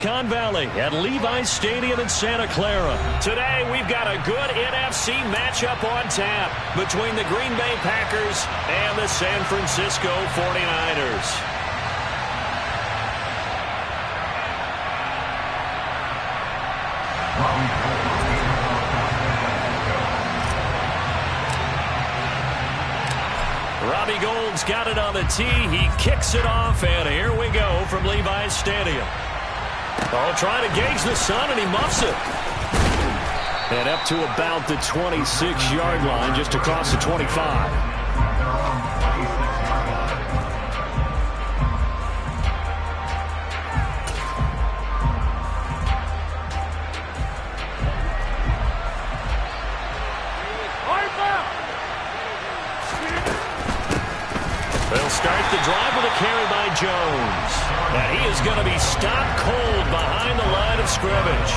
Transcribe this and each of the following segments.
Silicon Valley at Levi's Stadium in Santa Clara. Today, we've got a good NFC matchup on tap between the Green Bay Packers and the San Francisco 49ers. Robbie Gould's got it on the tee. He kicks it off, and here we go from Levi's Stadium. Oh, trying to gauge the sun, and he muffs it. And up to about the 26-yard line, just across the 25. They'll start the drive with a carry by Jones. And he is going to be stopped cold behind the line of scrimmage.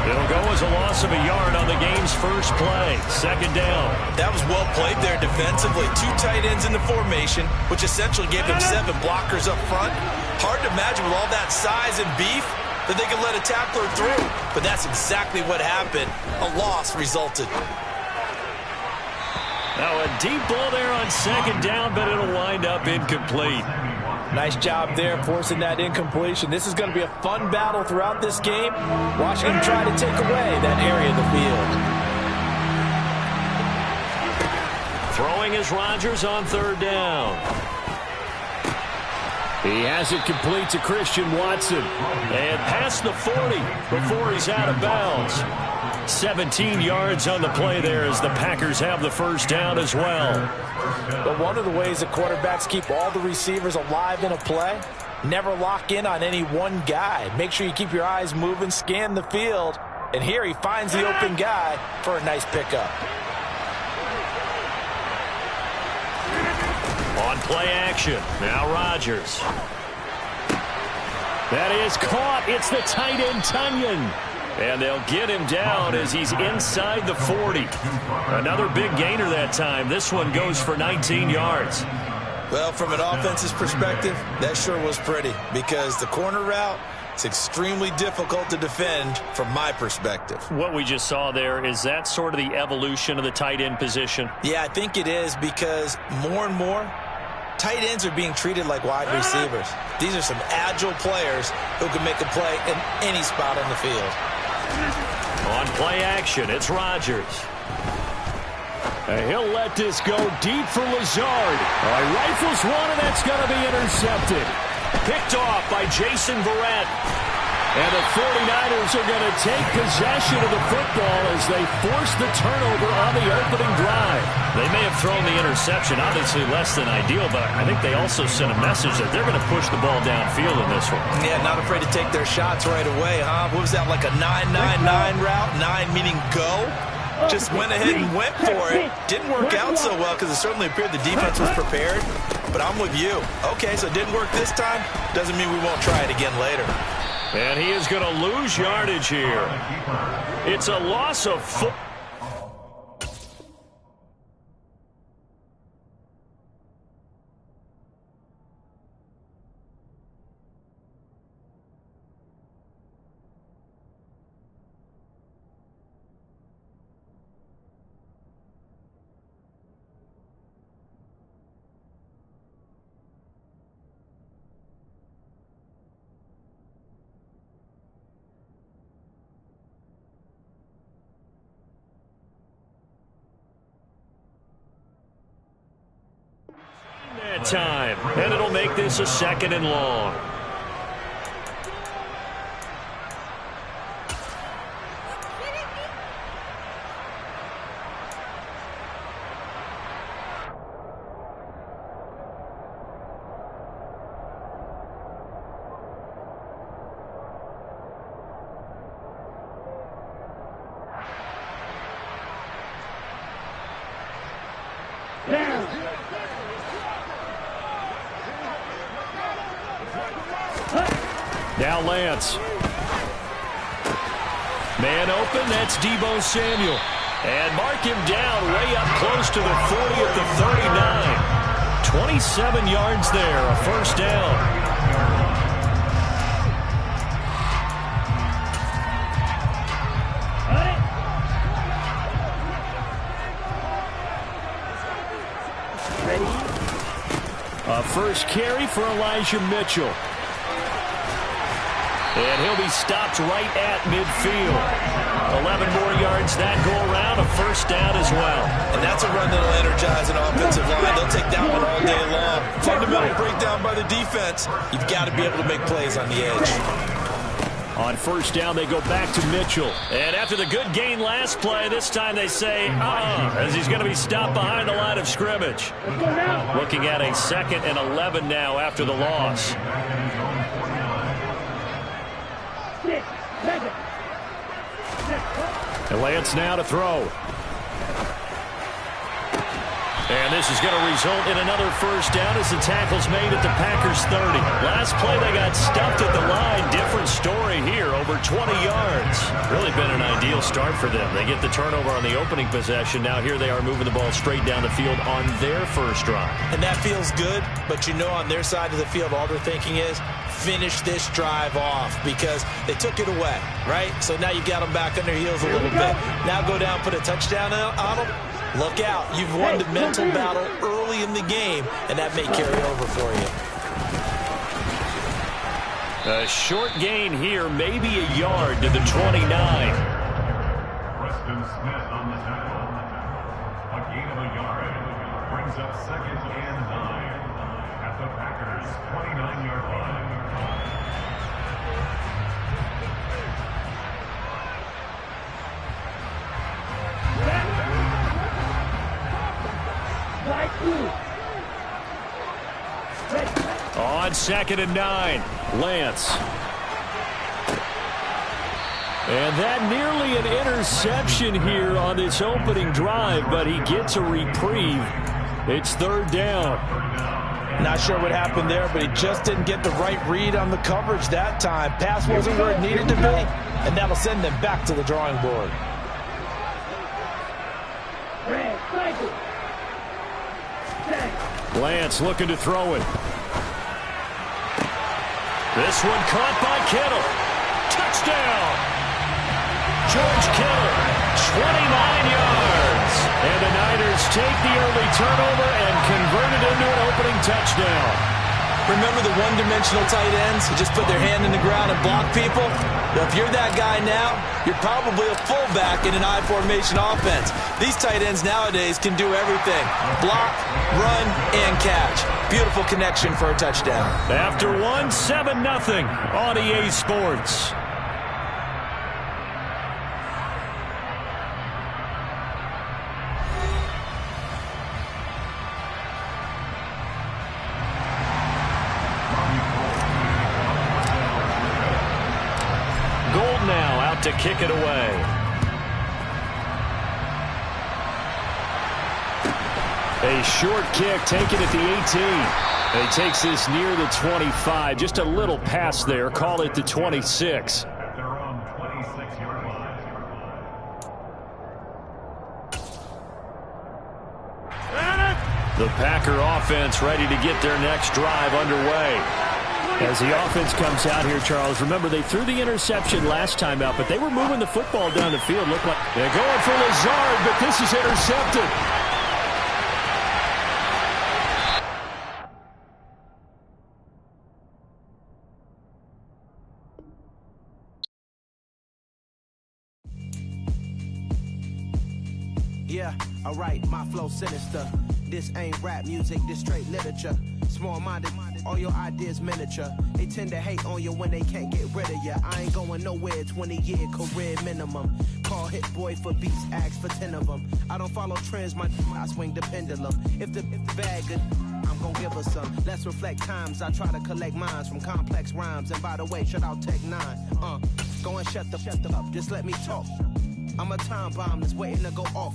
It'll go as a loss of a yard on the game's first play. Second down. That was well played there defensively. Two tight ends in the formation, which essentially gave them 7 blockers up front. Hard to imagine with all that size and beef that they could let a tackler through. But that's exactly what happened. A loss resulted. Now a deep ball there on second down, but it'll wind up incomplete. Nice job there forcing that incompletion. This is going to be a fun battle throughout this game. Watching him try to take away that area of the field. Throwing is Rodgers on third down. He has it complete to Christian Watson. And past the 40 before he's out of bounds. 17 yards on the play there as the Packers have the first down as well. But one of the ways that quarterbacks keep all the receivers alive in a play, never lock in on any one guy. Make sure you keep your eyes moving, scan the field. And here he finds the open guy for a nice pickup. On play action, now Rodgers. That is caught. It's the tight end, Tunyon. And they'll get him down as he's inside the 40. Another big gainer that time. This one goes for 19 yards. Well, from an offense's perspective, that sure was pretty because the corner route, it's extremely difficult to defend from my perspective. What we just saw there, is that sort of the evolution of the tight end position? Yeah, I think it is because more and more, tight ends are being treated like wide receivers. These are some agile players who can make a play in any spot on the field. On play action, it's Rodgers. And he'll let this go deep for Lazard. Rifles one, and that's going to be intercepted. Picked off by Jason Verrett. And the 49ers are going to take possession of the football as they force the turnover on the opening drive. They may have thrown the interception, obviously less than ideal, but I think they also sent a message that they're going to push the ball downfield in this one. Yeah, not afraid to take their shots right away, huh? What was that, like a 9-9-9 route? 9 meaning go? Just went ahead and went for it. Didn't work out so well because it certainly appeared the defense was prepared. But I'm with you. Okay, so it didn't work this time. Doesn't mean we won't try it again later. And he is going to lose yardage here. It's a loss of foot. Time, and it'll make this a 2nd and long. Now Lance. Man open, that's Deebo Samuel. And mark him down way up close to the 40 at the 39. 27 yards there, a first down. first carry for Elijah Mitchell. And he'll be stopped right at midfield. 11 more yards that go around, a first down as well. And that's a run that'll energize an offensive line. They'll take that one all day long. Fundamental breakdown by the defense. You've got to be able to make plays on the edge. On first down, they go back to Mitchell. And after the good gain last play, this time they say, as he's going to be stopped behind the line of scrimmage. Looking at a 2nd and 11 now after the loss. And Lance now to throw. And this is going to result in another first down as the tackle's made at the Packers 30. Last play they got stuffed at the line. Different story here, over 20 yards. Really been an ideal start for them. They get the turnover on the opening possession. Now here they are moving the ball straight down the field on their first drive. And that feels good, but you know on their side of the field all they're thinking is finish this drive off because they took it away, right? So now you got them back on their heels a little bit. Now go down, put a touchdown on them. Look out. You've won the mental battle early in the game, and that may carry over for you. A short gain here, maybe a yard to the 29. Preston Smith on the tackle. A gain of a yard brings up 2nd and 9 at the Packers' 29-yard line. On 2nd and 9, Lance. And that nearly an interception here on this opening drive, but he gets a reprieve. It's 3rd down. Not sure what happened there, but he just didn't get the right read on the coverage that time. Pass wasn't where it needed to be, and that'll send them back to the drawing board. Lance looking to throw it. This one caught by Kittle. Touchdown! George Kittle, 29 yards. And the Niners take the early turnover and convert it into an opening touchdown. Remember the one-dimensional tight ends who just put their hand in the ground and block people? Well, if you're that guy now, you're probably a fullback in an I-formation offense. These tight ends nowadays can do everything. Block, run, and catch. Beautiful connection for a touchdown. After one, 7-0 on EA Sports. To kick it away. A short kick taken at the 18. He takes this near the 25. Just a little pass there. Call it the 26. At their own 26-yard line. The Packer offense ready to get their next drive underway. As the offense comes out here, Charles, remember they threw the interception last time out, but they were moving the football down the field. Looked like they're going for Lazard, but this is intercepted. Yeah, alright, my flow sinister. This ain't rap music, this straight literature. Small-minded, all your ideas miniature. They tend to hate on you when they can't get rid of you. I ain't going nowhere, 20-year career minimum. Call Hit Boy for beats, ask for 10 of them. I don't follow trends, I swing the pendulum. If the bag good, I'm gonna give her some. Let's reflect times, I try to collect minds from complex rhymes. And by the way, shout out Tech 9. Go and shut the up, just let me talk. I'm a time bomb that's waiting to go off.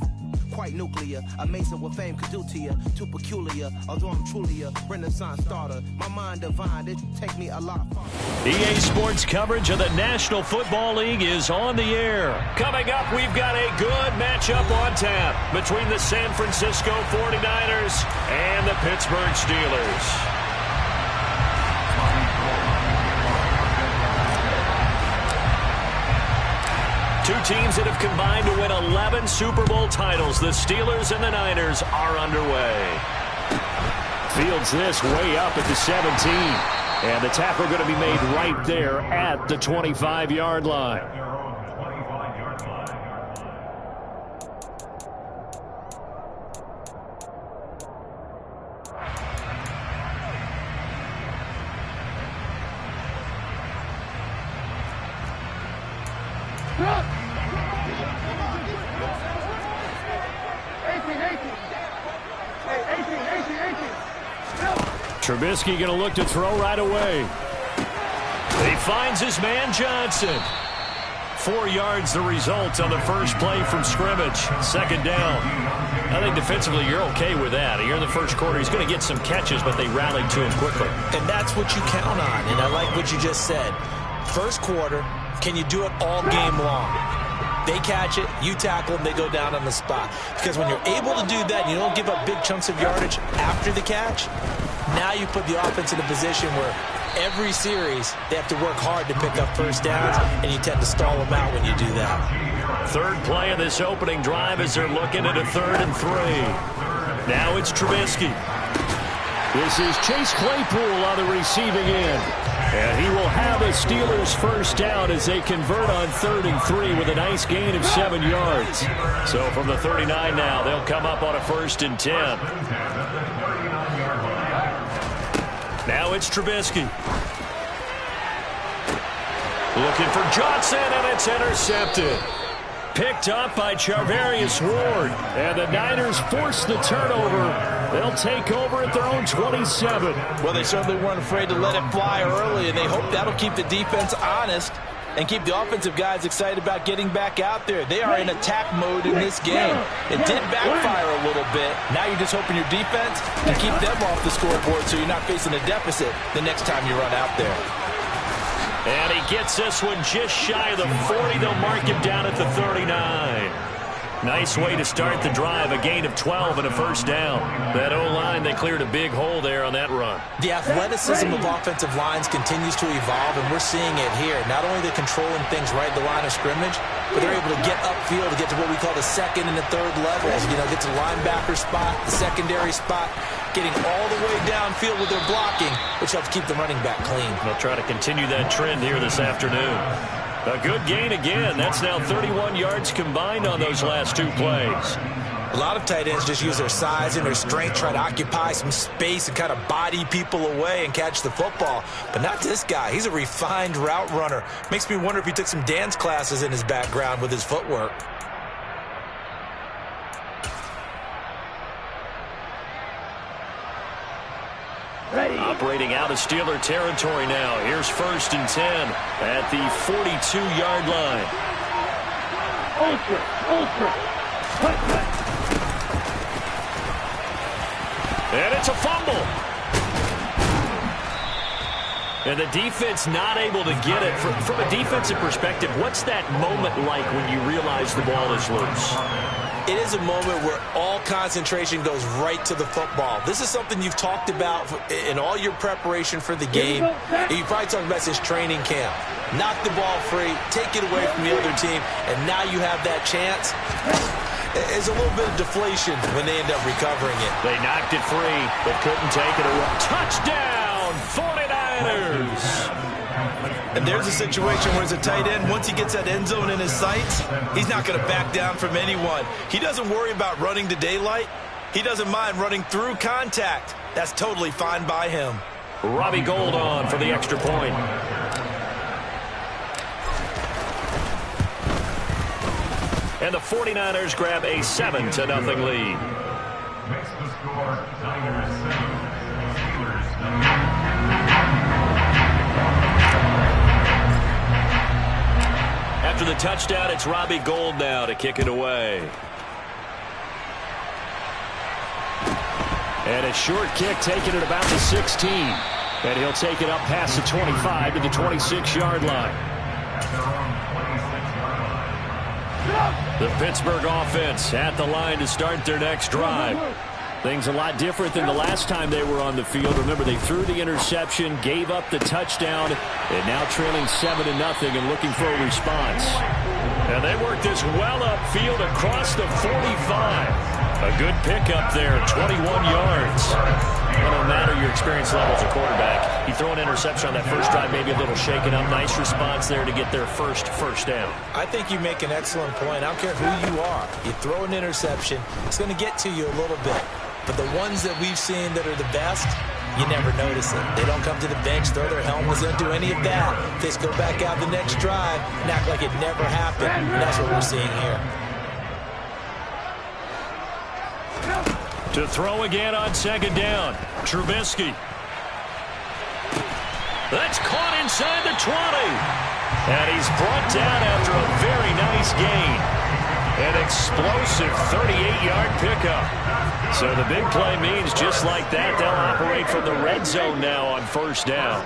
Quite nuclear, amazing what fame could do to you. Too peculiar, although I'm truly a renaissance starter. My mind divine, it take me a lot farther. EA Sports coverage of the National Football League is on the air. Coming up, we've got a good matchup on tap between the San Francisco 49ers and the Pittsburgh Steelers. Two teams that have combined to win 11 Super Bowl titles. The Steelers and the Niners are underway. Fields this way up at the 17. And the tackle going to be made right there at the 25-yard line. Trubisky going to look to throw right away. He finds his man Johnson. 4 yards the result on the first play from scrimmage. Second down. I think defensively you're okay with that. Here in the first quarter, he's going to get some catches, but they rallied to him quickly. And that's what you count on, and I like what you just said. First quarter, can you do it all game long? They catch it, you tackle them, they go down on the spot. Because when you're able to do that, and you don't give up big chunks of yardage after the catch, now you put the offense in a position where every series they have to work hard to pick up first downs, and you tend to stall them out when you do that. Third play of this opening drive as they're looking at a 3rd and 3. Now it's Trubisky. This is Chase Claypool on the receiving end. And he will have a Steelers first down as they convert on 3rd and 3 with a nice gain of 7 yards. So from the 39 now, they'll come up on a 1st and 10. Now it's Trubisky. Looking for Johnson, and it's intercepted. Picked up by Charvarius Ward. And the Niners force the turnover. They'll take over at their own 27. Well, they certainly weren't afraid to let it fly early, and they hope that'll keep the defense honest and keep the offensive guys excited about getting back out there. They are in attack mode in this game. It did backfire a little bit. Now you're just hoping your defense can keep them off the scoreboard so you're not facing a deficit the next time you run out there. And he gets this one just shy of the 40. They'll mark him down at the 39. Nice way to start the drive. A gain of 12 and a first down. That O-line, they cleared a big hole there on that run. The athleticism of offensive lines continues to evolve, and we're seeing it here. Not only are they controlling things right at the line of scrimmage, but they're able to get upfield to get to what we call the 2nd and the 3rd levels. You know, get to the linebacker spot, the secondary spot, getting all the way downfield with their blocking, which helps keep the running back clean. They'll try to continue that trend here this afternoon. A good gain again. That's now 31 yards combined on those last 2 plays. A lot of tight ends just use their size and their strength, try to occupy some space and kind of body people away and catch the football. But not this guy. He's a refined route runner. Makes me wonder if he took some dance classes in his background with his footwork. Ready. Operating out of Steeler territory now. Here's 1st and 10 at the 42-yard line. And it's a fumble. And the defense not able to get it. From a defensive perspective, what's that moment like when you realize the ball is loose? It is a moment where all concentration goes right to the football. This is something you've talked about in all your preparation for the game. You probably talked about since training camp. Knock the ball free, take it away from the other team, and now you have that chance. There's a little bit of deflation when they end up recovering it. They knocked it free, but couldn't take it away. Touchdown, 49ers! And there's a situation where as a tight end, once he gets that end zone in his sights, he's not going to back down from anyone. He doesn't worry about running to daylight. He doesn't mind running through contact. That's totally fine by him. Robbie Gould on for the extra point. And the 49ers grab a 7-0 lead. Makes the score Niners 7, Steelers 9. After the touchdown, it's Robbie Gould now to kick it away. And a short kick taken at about the 16. And he'll take it up past the 25 to the 26-yard line. The Pittsburgh offense at the line to start their next drive. Things a lot different than the last time they were on the field. Remember, they threw the interception, gave up the touchdown, and now trailing 7-0 and looking for a response. And they worked this well upfield across the 45. A good pickup there, 21 yards. Well, no matter your experience level as a quarterback, you throw an interception on that first drive, maybe a little shaken up. Nice response there to get their first down. I think you make an excellent point. I don't care who you are. You throw an interception, it's going to get to you a little bit. But the ones that we've seen that are the best, you never notice it. They don't come to the bench, throw their helmets, don't do any of that. They just go back out the next drive and act like it never happened. And that's what we're seeing here. To throw again on second down, Trubisky. That's caught inside the 20. And he's brought down after a very nice gain. An explosive 38-yard pickup. So the big play means just like that, they'll operate from the red zone now on first down.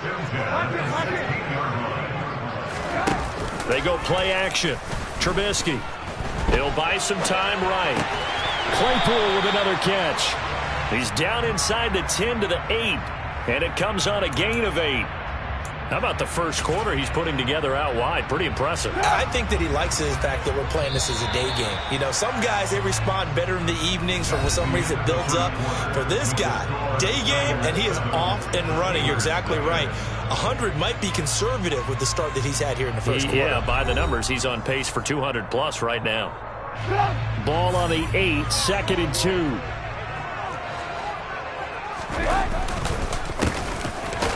They go play action. Trubisky. He'll buy some time right. Claypool with another catch. He's down inside the 10 to the 8. And it comes on a gain of 8. How about the first quarter he's putting together out wide? Pretty impressive. I think that he likes the fact that we're playing this as a day game. You know, some guys, they respond better in the evenings. For some reason, it builds up. For this guy, day game, and he is off and running. You're exactly right. 100 might be conservative with the start that he's had here in the first quarter. Yeah, by the numbers, he's on pace for 200-plus right now. Ball on the 8, 2nd and 2.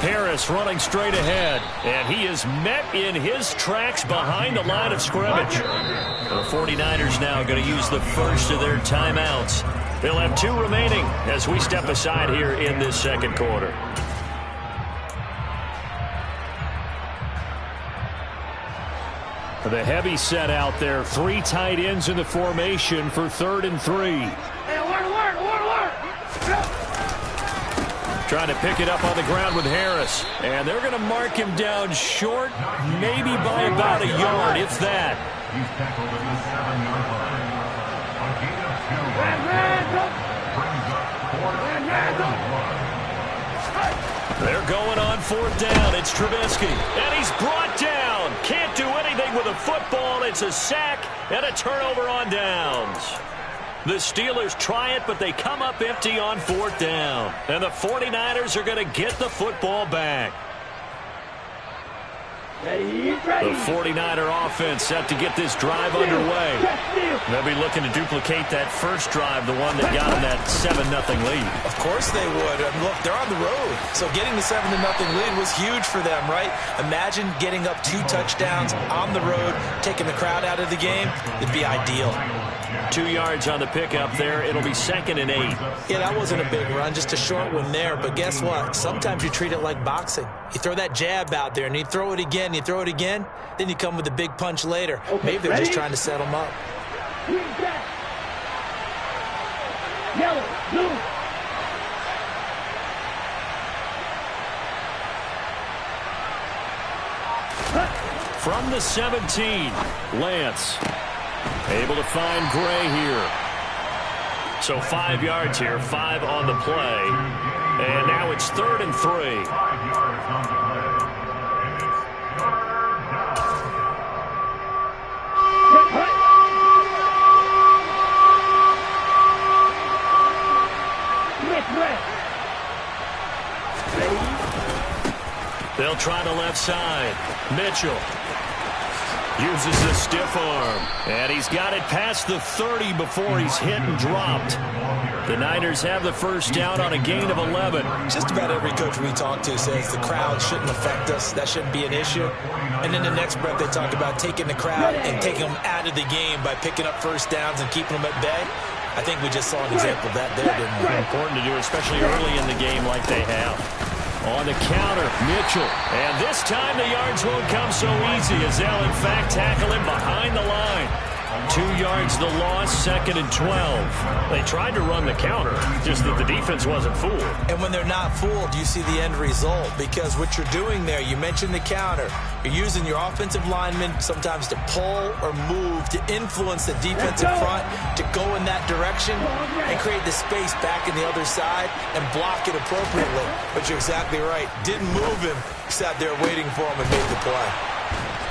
Harris running straight ahead, and he is met in his tracks behind the line of scrimmage. The 49ers now going to use the first of their timeouts. They'll have 2 remaining as we step aside here in this second quarter. The heavy set out there, 3 tight ends in the formation for 3rd and 3. Trying to pick it up on the ground with Harris. And they're going to mark him down short, maybe by about a yard, if that. He's tackled at the 7-yard line. A gain of 2. Brings up 4th and 1. They're going on 4th down. It's Trubisky. And he's brought down. Can't do anything with a football. It's a sack and a turnover on downs. The Steelers try it, but they come up empty on 4th down. And the 49ers are going to get the football back. The 49er offense set to get this drive underway. They'll be looking to duplicate that first drive, the one that got them that 7-0 lead. Of course they would. And look, they're on the road. So getting the 7-0 lead was huge for them, right? Imagine getting up 2 touchdowns on the road, taking the crowd out of the game. It'd be ideal. 2 yards on the pickup there. It'll be 2nd and 8. Yeah, that wasn't a big run, just a short one there. But guess what? Sometimes you treat it like boxing. You throw that jab out there, and you throw it again, you throw it again, then you come with a big punch later. Maybe they're just trying to set them up. Yellow, blue. From the 17, Lance. Able to find Gray here. So 5 yards here, 5 on the play. And now it's 3rd and 3. 5 yards on the play. And it's 3rd down. They'll try the left side. Mitchell. Uses the stiff arm. And he's got it past the 30 before he's hit and dropped. The Niners have the first down on a gain of 11. Just about every coach we talk to says the crowd shouldn't affect us. That shouldn't be an issue. And in the next breath, they talk about taking the crowd and taking them out of the game by picking up first downs and keeping them at bay. I think we just saw an example of that there, didn't we? Important to do, especially early in the game like they have. On the counter, Mitchell. And this time the yards won't come so easy as they'll, in fact, tackle him behind the line. 2 yards the loss, 2nd and 12. They tried to run the counter, just that the defense wasn't fooled. And when they're not fooled, you see the end result. Because what you're doing there, you mentioned the counter. You're using your offensive linemen sometimes to pull or move, to influence the defensive front, to go in that direction and create the space back in the other side and block it appropriately. But you're exactly right. Didn't move him. Sat there waiting for him and made the play.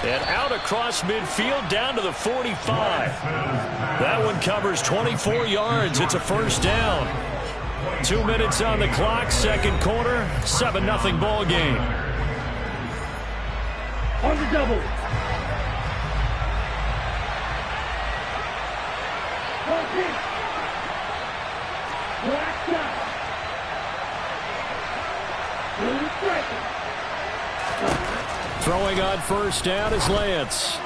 And out across midfield down to the 45. That one covers 24 yards. It's a first down. 2 minutes on the clock, second quarter, 7-0 ball game. On the double. Throwing on first down is Lance.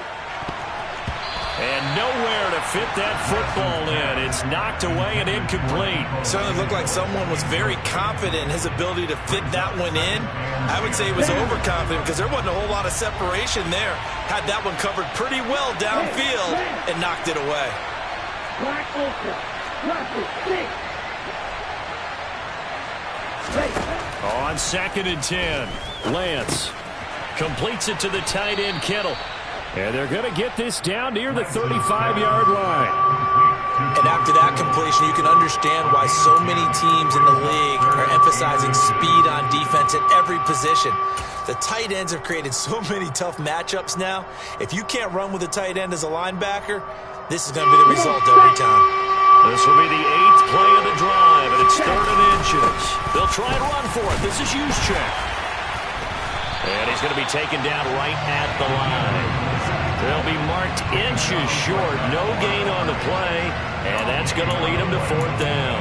And nowhere to fit that football in. It's knocked away and incomplete. Certainly looked like someone was very confident in his ability to fit that one in. I would say he was overconfident because there wasn't a whole lot of separation there. Had that one covered pretty well downfield and knocked it away. On 2nd and 10, Lance completes it to the tight end, Kittle. And they're going to get this down near the 35-yard line. And after that completion, you can understand why so many teams in the league are emphasizing speed on defense at every position. The tight ends have created so many tough matchups now. If you can't run with a tight end as a linebacker, this is going to be the result every time. This will be the 8th play of the drive, and it's 3rd and inches. They'll try and run for it. This is Juszczyk. And he's going to be taken down right at the line. They'll be marked inches short. No gain on the play, and that's going to lead them to 4th down.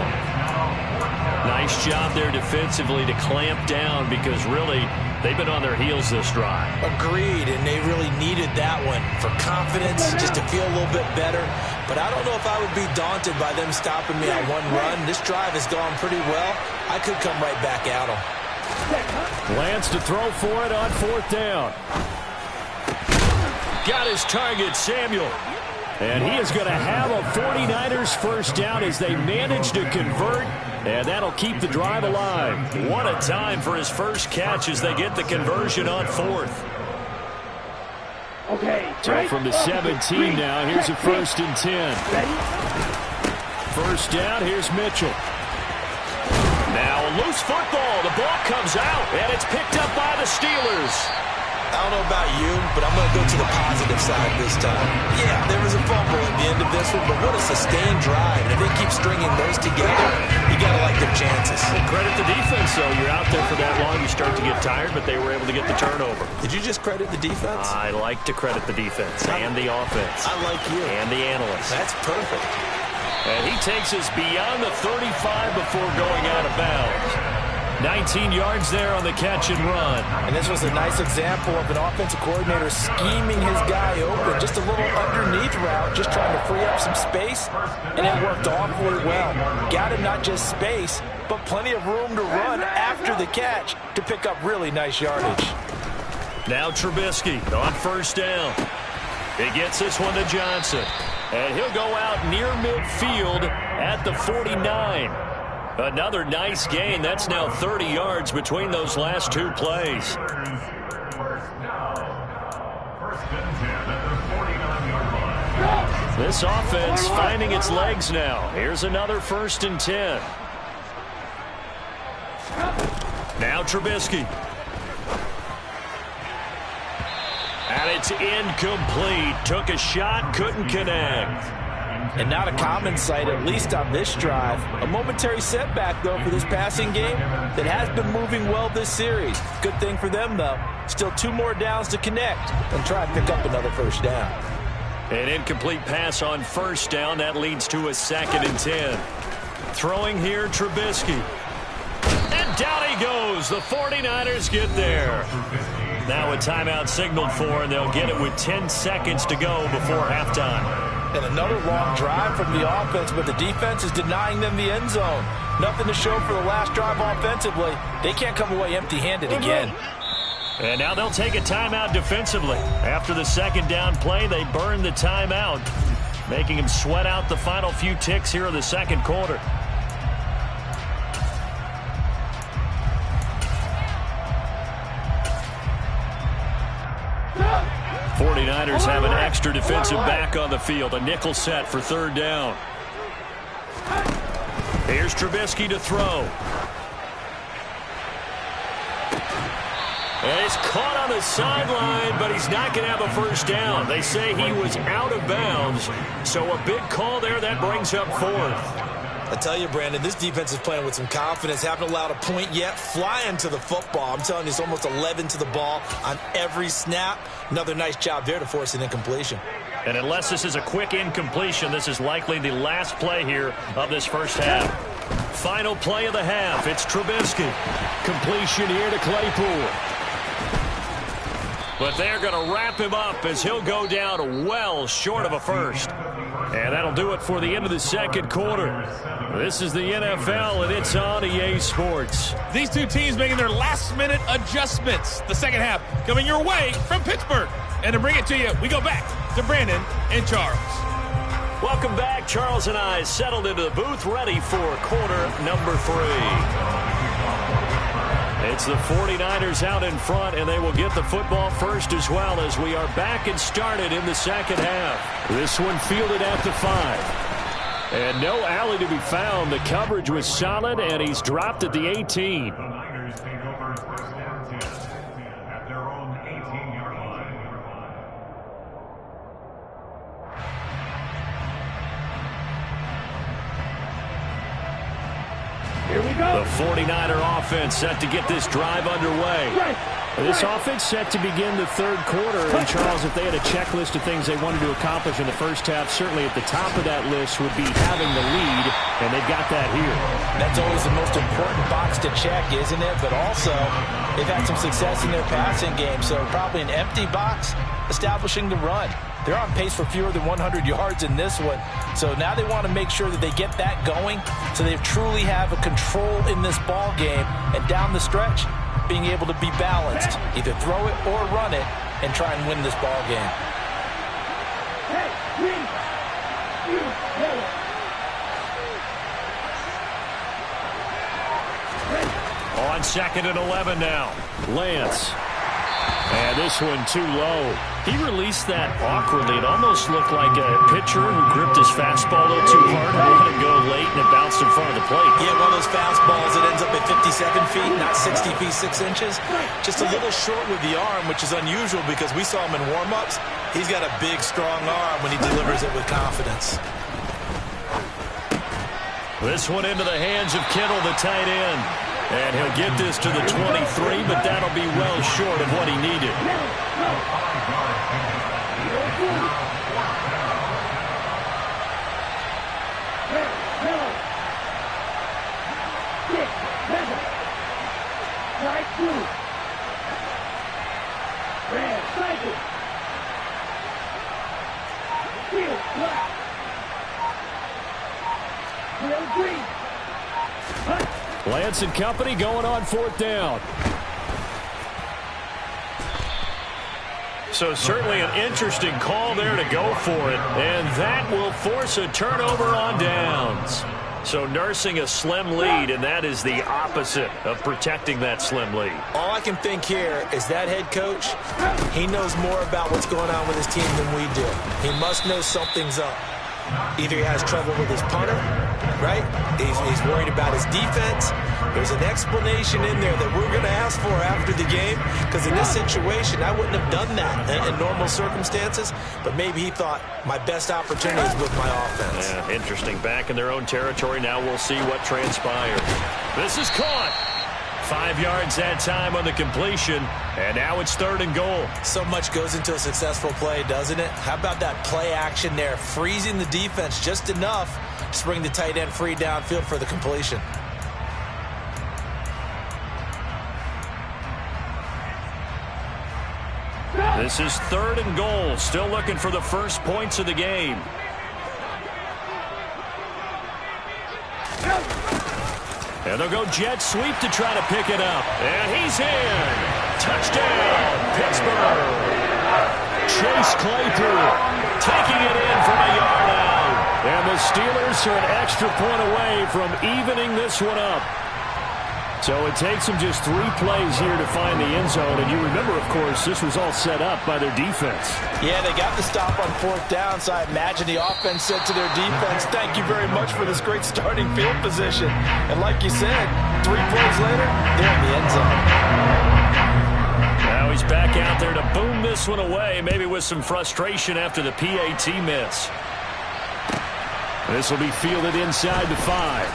Nice job there defensively to clamp down because really they've been on their heels this drive. Agreed, and they really needed that one for confidence, just to feel a little bit better. But I don't know if I would be daunted by them stopping me on one run. This drive has gone pretty well. I could come right back at them. Lance to throw for it on 4th down. Got his target, Samuel. And he is going to have a 49ers first down as they manage to convert. And that'll keep the drive alive. What a time for his first catch as they get the conversion on 4th. Okay. So from the 17 now, here's a 1st and 10. First down, here's Mitchell. Now a loose football. The ball comes out, and it's picked up by the Steelers. I don't know about you, but I'm going to go to the positive side this time. Yeah, there was a fumble at the end of this one, but what a sustained drive. And if they keep stringing those together, you got to like their chances. Credit the defense, though. You're out there for that long, you start to get tired, but they were able to get the turnover. Did you just credit the defense? I like to credit the defense and the offense. I like you. And the analysts. That's perfect. And he takes us beyond the 35 before going out of bounds. 19 yards there on the catch and run. And this was a nice example of an offensive coordinator scheming his guy open. Just a little underneath route, just trying to free up some space, and it worked awfully well. Got him not just space, but plenty of room to run after the catch to pick up really nice yardage. Now Trubisky on first down. He gets this one to Johnson. And he'll go out near midfield at the 49. Another nice gain. That's now 30 yards between those last two plays. First and 10 at the 49-yard line. This offense finding its legs now. Here's another 1st and 10. Now Trubisky. And it's incomplete. Took a shot, couldn't connect. And not a common sight, at least on this drive. A momentary setback, though, for this passing game that has been moving well this series. Good thing for them, though. Still 2 more downs to connect and try and pick up another first down. An incomplete pass on first down. That leads to a 2nd and 10. Throwing here, Trubisky. And down he goes. The 49ers get there. Now a timeout signaled for, and they'll get it with 10 seconds to go before halftime. And another long drive from the offense, but the defense is denying them the end zone. Nothing to show for the last drive offensively. They can't come away empty-handed again. And now they'll take a timeout defensively. After the second down play, they burn the timeout, making them sweat out the final few ticks here in the second quarter. '49ers have an extra defensive back on the field. A nickel set for 3rd down. Here's Trubisky to throw. And he's caught on the sideline, but he's not going to have a first down. They say he was out of bounds, so a big call there that brings up 4th. I tell you, Brandon, this defense is playing with some confidence. Haven't allowed a point yet. Flying to the football. I'm telling you, it's almost 11 to the ball on every snap. Another nice job there to force an incompletion. And unless this is a quick incompletion, this is likely the last play here of this first half. Final play of the half. It's Trubisky. Completion here to Claypool. But they're going to wrap him up as he'll go down well short of a first. And that'll do it for the end of the second quarter. This is the NFL, and it's on EA Sports. These two teams making their last-minute adjustments. The second half coming your way from Pittsburgh. And to bring it to you, we go back to Brandon and Charles. Welcome back. Charles and I settled into the booth, ready for quarter number 3. It's the 49ers out in front, and they will get the football first as well as we are back and started in the second half. This one fielded at the 5. And no alley to be found. The coverage was solid, and he's dropped at the 18. The Niners take over first down 10 at their own 18-yard line. Here we go. The 49er offense set to get this drive underway. This offense set to begin the third quarter. And, Charles, if they had a checklist of things they wanted to accomplish in the first half, certainly at the top of that list would be having the lead, and they've got that here. That's always the most important box to check, isn't it? But also, they've had some success in their passing game, so probably an empty box establishing the run. They're on pace for fewer than 100 yards in this one. So now they want to make sure that they get that going so they truly have a control in this ball game. And down the stretch, being able to be balanced. Either throw it or run it and try and win this ball game. Hey, green. You, yellow. On 2nd and 11 now. Lance. And this one too low. He released that awkwardly. It almost looked like a pitcher who gripped his fastball a little too hard and let it go late, and it bounced in front of the plate. Yeah, one of those fastballs that ends up at 57 feet, not 60 feet, 6 inches. Just a little short with the arm, which is unusual because we saw him in warm-ups. He's got a big, strong arm when he delivers it with confidence. This one into the hands of Kittle, the tight end. And he'll get this to the 23, but that'll be well short of what he needed. Lance and company going on 4th down. So certainly an interesting call there to go for it. And that will force a turnover on downs. So nursing a slim lead, and that is the opposite of protecting that slim lead. All I can think here is that head coach, he knows more about what's going on with his team than we do. He must know something's up. Either he has trouble with his punter, right? He's worried about his defense. There's an explanation in there that we're going to ask for after the game, because in this situation, I wouldn't have done that in normal circumstances, but maybe he thought my best opportunity is with my offense. Yeah, interesting. Back in their own territory. Now we'll see what transpires. This is caught. 5 yards that time on the completion, and now it's 3rd and goal. So much goes into a successful play, doesn't it? How about that play action there, freezing the defense just enough to bring the tight end free downfield for the completion. This is 3rd and goal. Still looking for the first points of the game. And they'll go jet sweep to try to pick it up. And he's in. Touchdown, Pittsburgh. Chase Claypool taking it in from a yard out. And the Steelers are an extra point away from evening this one up. So it takes them just 3 plays here to find the end zone. And you remember, of course, this was all set up by their defense. Yeah, they got the stop on 4th down, so I imagine the offense said to their defense, thank you very much for this great starting field position. And like you said, 3 plays later, they're in the end zone. Now he's back out there to boom this one away, maybe with some frustration after the PAT miss. This will be fielded inside the 5.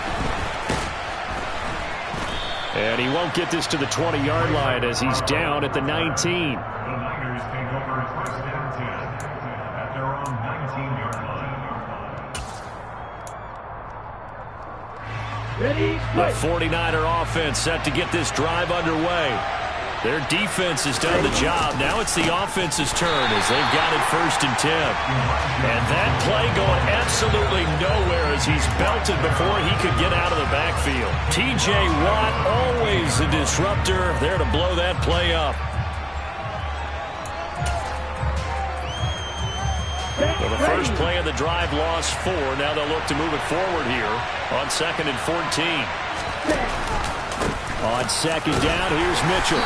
And he won't get this to the 20-yard line as he's down at the 19. The Niners take over first down 10 at their own 19-yard line. Ready, The 49er offense set to get this drive underway. Their defense has done the job. Now it's the offense's turn as they've got it first and 10. And that play going absolutely nowhere as he's belted before he could get out of the backfield. T.J. Watt, always a disruptor, there to blow that play up. So the first play of the drive lost 4. Now they'll look to move it forward here on 2nd and 14. On 2nd down, here's Mitchell.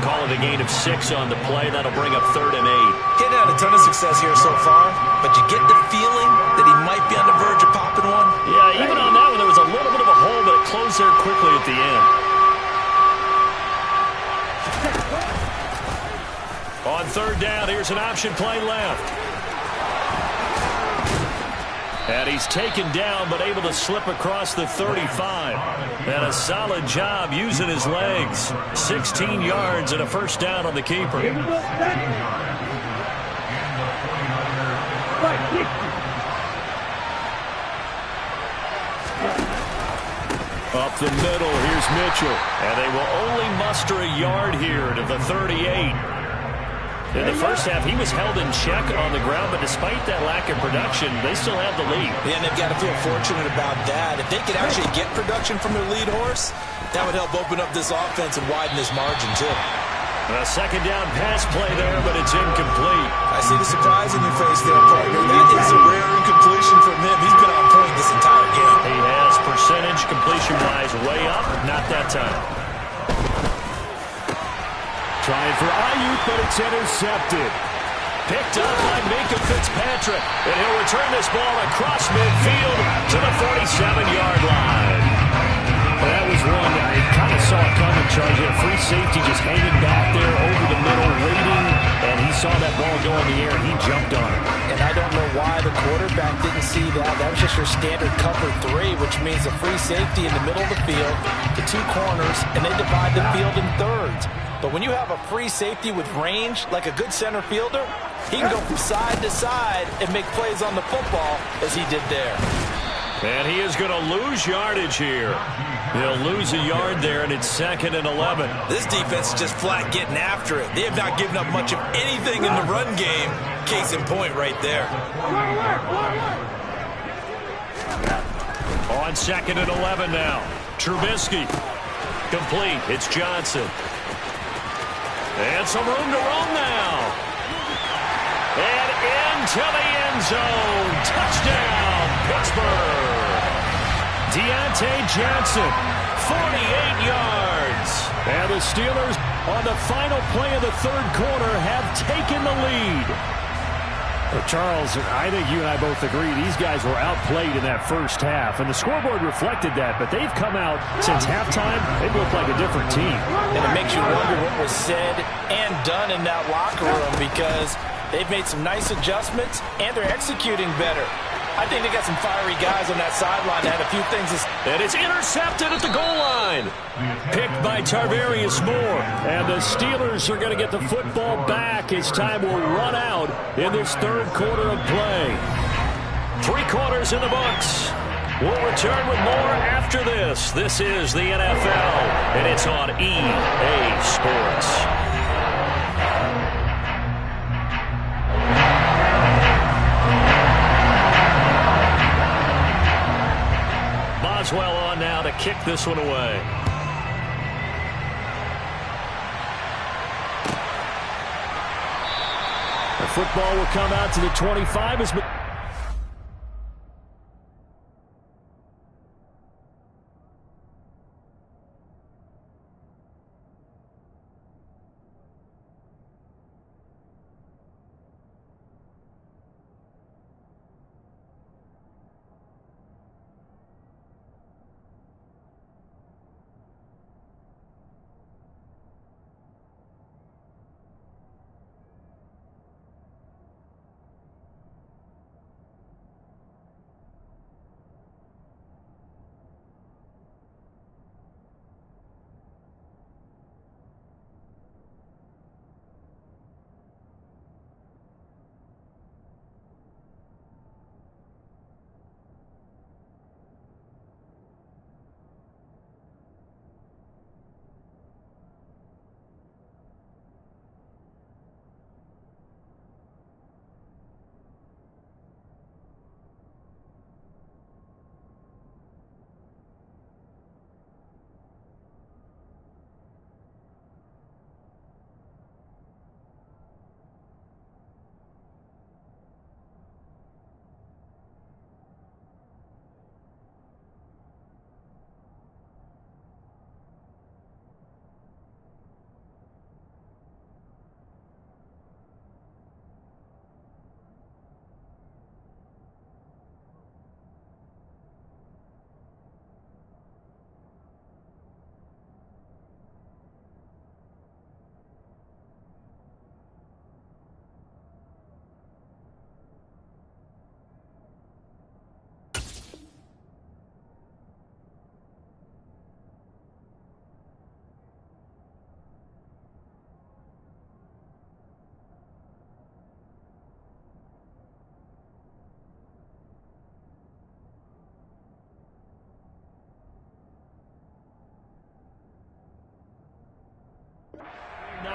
Call it a gain of 6 on the play. That'll bring up 3rd and 8. Getting had a ton of success here so far, but you get the feeling that he might be on the verge of popping one. Yeah, even on that one, there was a little bit of a hole, but it closed there quickly at the end. On 3rd down, here's an option play left. And he's taken down, but able to slip across the 35. And a solid job using his legs. 16 yards and a first down on the keeper. here we go, Up the middle, here's Mitchell. And they will only muster a yard here to the 38. In the first half, he was held in check on the ground, but despite that lack of production, they still have the lead. Yeah, and they've got to feel fortunate about that. If they could actually get production from their lead horse, that would help open up this offense and widen this margin, too. A 2nd down pass play there, but it's incomplete. I see the surprise in your face there, partner. That is a rare incompletion from him. He's been on point this entire game. He has percentage completion-wise way up, not that time. Trying for Ayuk, but it's intercepted. Picked up by Minka Fitzpatrick. And he'll return this ball across midfield to the 47-yard line. Well, that was one I kind of saw it coming, Charlie. A free safety just hanging back there over the middle, waiting. And he saw that ball go in the air, and he jumped on it. And I don't know why the quarterback didn't see that. That was just your standard cover 3, which means a free safety in the middle of the field, the 2 corners, and they divide the field in thirds. But when you have a free safety with range, like a good center fielder, he can go from side to side and make plays on the football as he did there. And he is going to lose yardage here. He'll lose a yard there, and it's 2nd and 11. This defense is just flat getting after it. They have not given up much of anything in the run game. Case in point right there. On 2nd and 11 now. Trubisky. Complete. It's Johnson. And some room to roam now. And into the end zone. Touchdown, Pittsburgh. Deontay Johnson, 48 yards. And the Steelers, on the final play of the 3rd quarter, have taken the lead. Well, Charles, I think you and I both agree these guys were outplayed in that first half, and the scoreboard reflected that, but they've come out since halftime. They look like a different team. And it makes you wonder what was said and done in that locker room because they've made some nice adjustments, and they're executing better. I think they got some fiery guys on that sideline that had a few things. And it's intercepted at the goal line. Picked by Tarvarius Moore. And the Steelers are going to get the football back as time will run out in this 3rd quarter of play. 3 quarters in the books. We'll return with more after this. This is the NFL, and it's on EA Sports. Boswell on now to kick this one away. The football will come out to the 25 as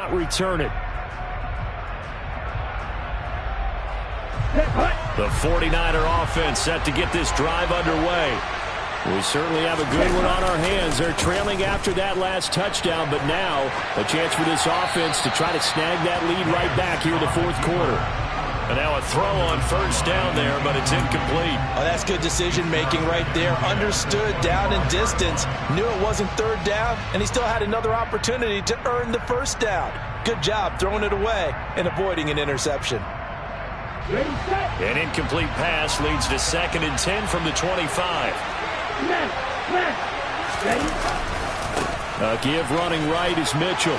not return it. The 49er offense set to get this drive underway. We certainly have a good one on our hands. They're trailing after that last touchdown, but now a chance for this offense to try to snag that lead right back here in the fourth quarter. And now a throw on first down there, but it's incomplete. Oh, that's good decision-making right there. Understood down and distance. Knew it wasn't third down, and he still had another opportunity to earn the first down. Good job throwing it away and avoiding an interception. An incomplete pass leads to 2nd and 10 from the 25. A give running right is Mitchell.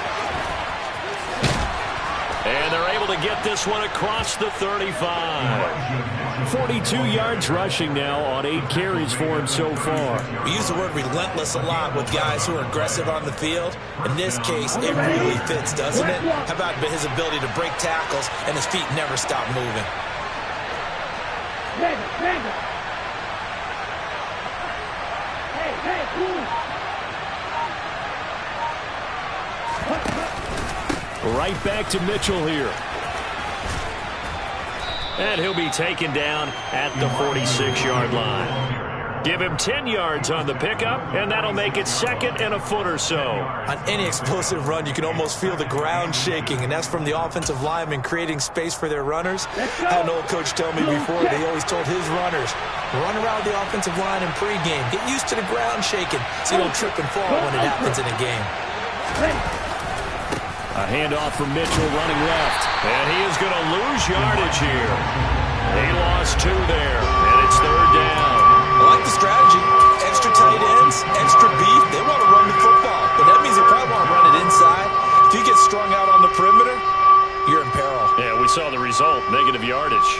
And they're able to get this one across the 35. 42 yards rushing now on 8 carries for him so far. We use the word relentless a lot with guys who are aggressive on the field. In this case, it really fits, doesn't it? How about his ability to break tackles and his feet never stop moving? Right back to Mitchell here. And he'll be taken down at the 46-yard line. Give him 10 yards on the pickup, and that'll make it 2nd and a foot or so. On any explosive run, you can almost feel the ground shaking, and that's from the offensive linemen creating space for their runners. I had an old coach tell me before that he always told his runners, run around the offensive line in pregame. Get used to the ground shaking so you don't trip and fall when it happens in a game. A handoff from Mitchell running left. And he is going to lose yardage here. He lost 2 there, and it's 3rd down. I like the strategy. Extra tight ends, extra beef. They want to run the football, but that means they probably want to run it inside. If you get strung out on the perimeter, you're in peril. Yeah, we saw the result, negative yardage.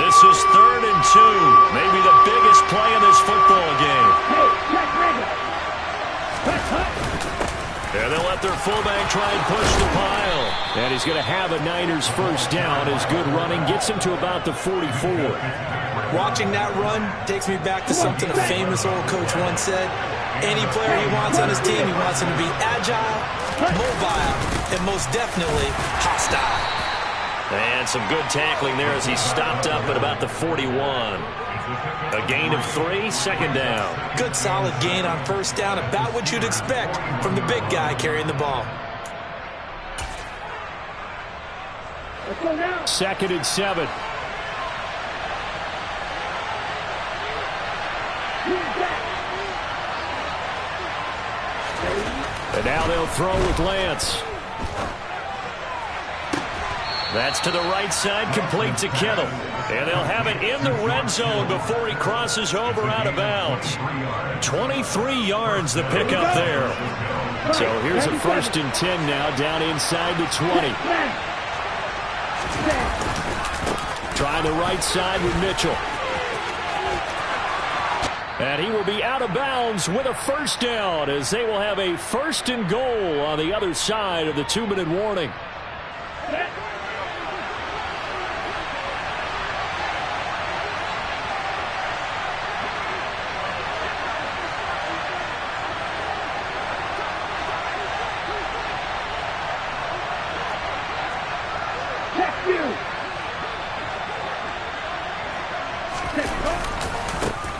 This is 3rd and 2. Maybe the biggest play in this football game. And they'll let their fullback try and push the pile. And he's going to have a Niners first down. His good running gets him to about the 44. Watching that run takes me back to something a famous old coach once said. Any player he wants on his team, he wants him to be agile, mobile, and most definitely hostile. And some good tackling there as he stopped up at about the 41. A gain of 3, 2nd down. Good solid gain on first down, about what you'd expect from the big guy carrying the ball. 2nd and 7. And now they'll throw with Lance. That's to the right side, complete to Kittle. And they'll have it in the red zone before he crosses over out of bounds. 23 yards the pickup there. So here's a 1st and 10 now, down inside the 20. Trying the right side with Mitchell. And he will be out of bounds with a first down as they will have a 1st and goal on the other side of the 2-minute warning.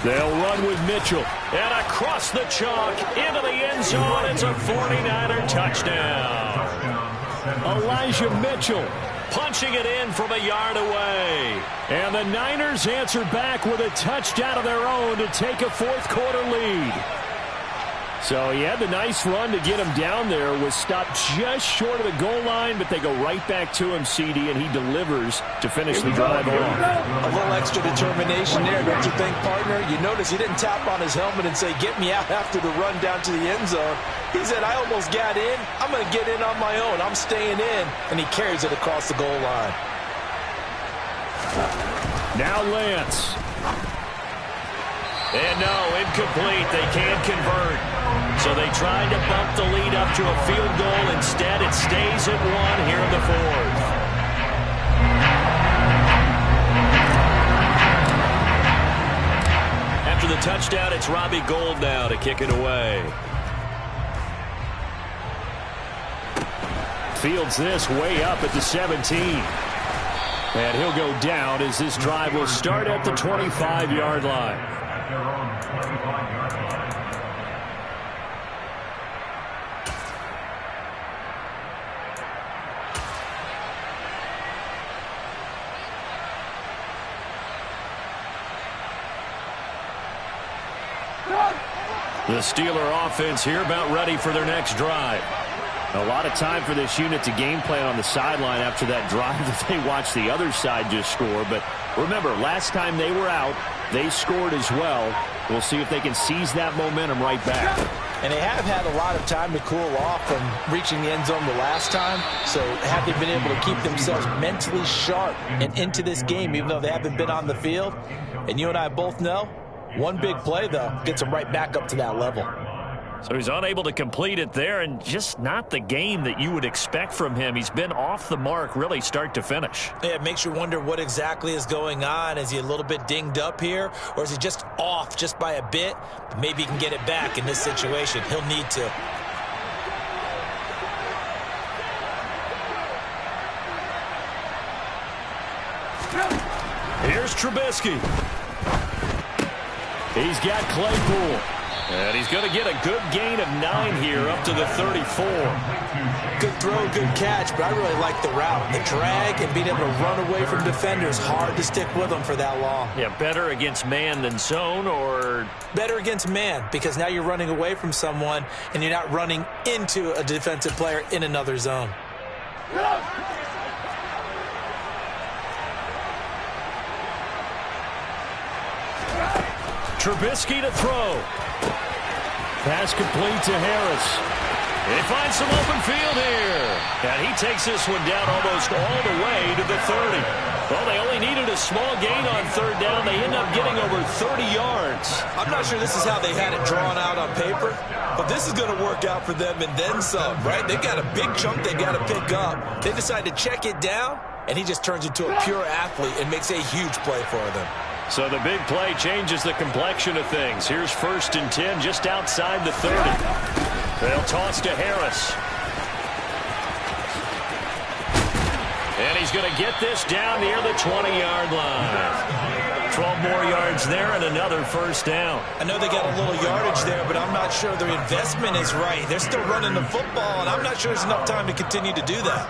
They'll run with Mitchell. And across the chalk into the end zone. It's a 49er touchdown. Elijah Mitchell punching it in from a yard away. And the Niners answer back with a touchdown of their own to take a 4th quarter lead. So he had the nice run to get him down there, was stopped just short of the goal line, but they go right back to him, CD, and he delivers to finish the drive off. A little extra determination there, don't you think, partner? You notice he didn't tap on his helmet and say, get me out after the run down to the end zone. He said, I almost got in. I'm going to get in on my own. I'm staying in. And he carries it across the goal line. Now Lance. And no, incomplete. They can't convert. So they tried to bump the lead up to a field goal. Instead, it stays at 1 here in the 4th. After the touchdown, it's Robbie Gould now to kick it away. Fields this way up at the 17. And he'll go down as this drive will start at the 25-yard line. At their own 25-yard line. The Steeler offense here about ready for their next drive. A lot of time for this unit to game plan on the sideline after that drive that they watched the other side just score. But remember, last time they were out, they scored as well. We'll see if they can seize that momentum right back. And they have had a lot of time to cool off from reaching the end zone the last time. So have they been able to keep themselves mentally sharp and into this game, even though they haven't been on the field? And you and I both know, one big play, though, gets them right back up to that level. So he's unable to complete it there, and just not the game that you would expect from him. He's been off the mark really start to finish. Yeah, it makes you wonder what exactly is going on. Is he a little bit dinged up here, or is he just off just by a bit? Maybe he can get it back in this situation. He'll need to. Here's Trubisky. He's got Claypool. And he's going to get a good gain of 9 here up to the 34. Good throw, good catch, but I really like the route. The drag and being able to run away from defenders, hard to stick with them for that long. Yeah, better against man than zone, or? Better against man, because now you're running away from someone and you're not running into a defensive player in another zone. Trubisky to throw. Pass complete to Harris. And he finds some open field here. And he takes this one down almost all the way to the 30. Well, they only needed a small gain on third down. They end up getting over 30 yards. I'm not sure this is how they had it drawn out on paper, but this is going to work out for them and then some, right? They've got a big chunk they got to pick up. They decide to check it down, and he just turns into a pure athlete and makes a huge play for them. So the big play changes the complexion of things. Here's 1st and 10 just outside the 30. They'll toss to Harris. And he's going to get this down near the 20-yard line. 12 more yards there and another first down. I know they got a little yardage there, but I'm not sure their investment is right. They're still running the football, and I'm not sure there's enough time to continue to do that.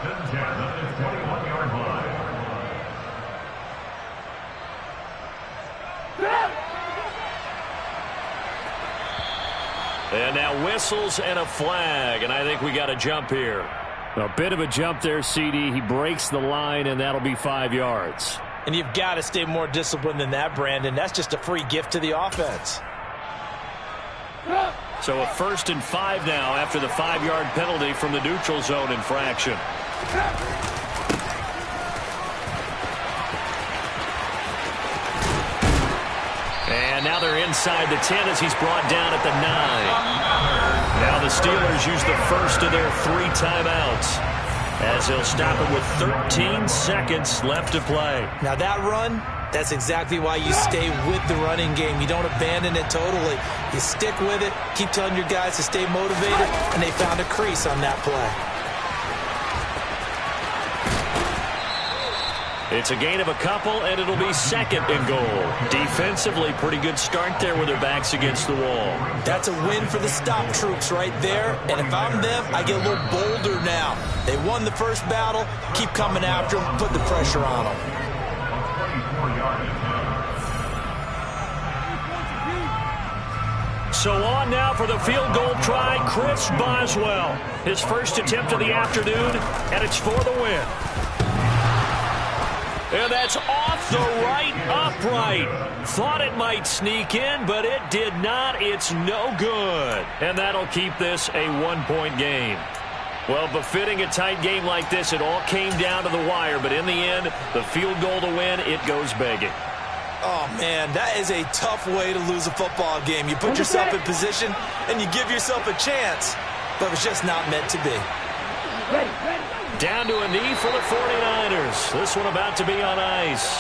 And now whistles and a flag, and I think we got a jump here. A bit of a jump there, CD. He breaks the line, and that'll be 5 yards. And you've got to stay more disciplined than that, Brandon. That's just a free gift to the offense. So a 1st and 5 now after the 5-yard penalty from the neutral zone infraction. And now they're inside the 10 as he's brought down at the 9. Now the Steelers use the first of their 3 timeouts as they'll stop it with 13 seconds left to play. Now that run, that's exactly why you stay with the running game. You don't abandon it totally. You stick with it, keep telling your guys to stay motivated, and they found a crease on that play. It's a gain of a couple, and it'll be 2nd and goal. Defensively, pretty good start there with their backs against the wall. That's a win for the stop troops right there. And if I'm them, I get a little bolder now. They won the first battle. Keep coming after them. Put the pressure on them. So on now for the field goal try, Chris Boswell. His first attempt of the afternoon, and it's for the win. And that's off the right upright. Thought it might sneak in, but it did not. It's no good. And that'll keep this a 1-point game. Well, befitting a tight game like this, it all came down to the wire. But in the end, the field goal to win, it goes begging. Oh, man, that is a tough way to lose a football game. You put yourself in position, and you give yourself a chance. But it's just not meant to be. Ready. Down to a knee for the 49ers. This one about to be on ice.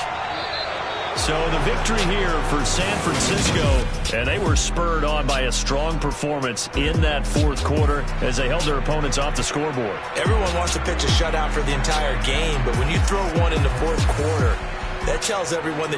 So the victory here for San Francisco, and they were spurred on by a strong performance in that fourth quarter as they held their opponents off the scoreboard. Everyone wants to pitch a shutout for the entire game, but when you throw one in the fourth quarter, that tells everyone that